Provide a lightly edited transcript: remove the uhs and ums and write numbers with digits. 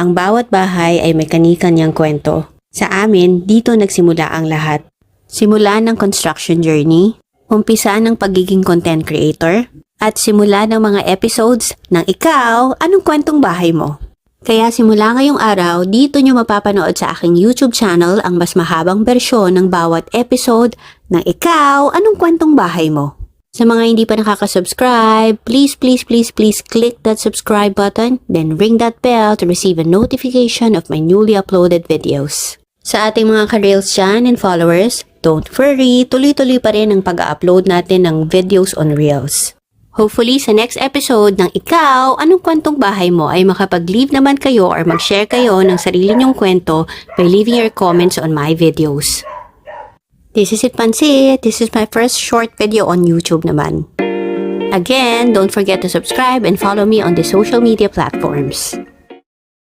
Ang bawat bahay ay may kani-kanyang kwento. Sa amin, dito nagsimula ang lahat. Simula ng construction journey, umpisa ng pagiging content creator, at simula ng mga episodes ng Ikaw, Anong Kwentong Bahay Mo? Kaya simula ngayong araw, dito nyo mapapanood sa aking YouTube channel ang mas mahabang bersyon ng bawat episode ng Ikaw, Anong Kwentong Bahay Mo? Sa mga hindi pa nakaka-subscribe, please click that subscribe button, then ring that bell to receive a notification of my newly uploaded videos. Sa ating mga ka-reels dyan and followers, don't worry, tuloy-tuloy pa rin ang pag-upload natin ng videos on Reels. Hopefully, sa next episode ng Ikaw, Anong Kwentong Bahay Mo ay makapag-leave naman kayo or mag-share kayo ng sarili nyong kwento by leaving your comments on my videos. This is it, Pansit. This is my first short video on YouTube naman. Again, don't forget to subscribe and follow me on the social media platforms.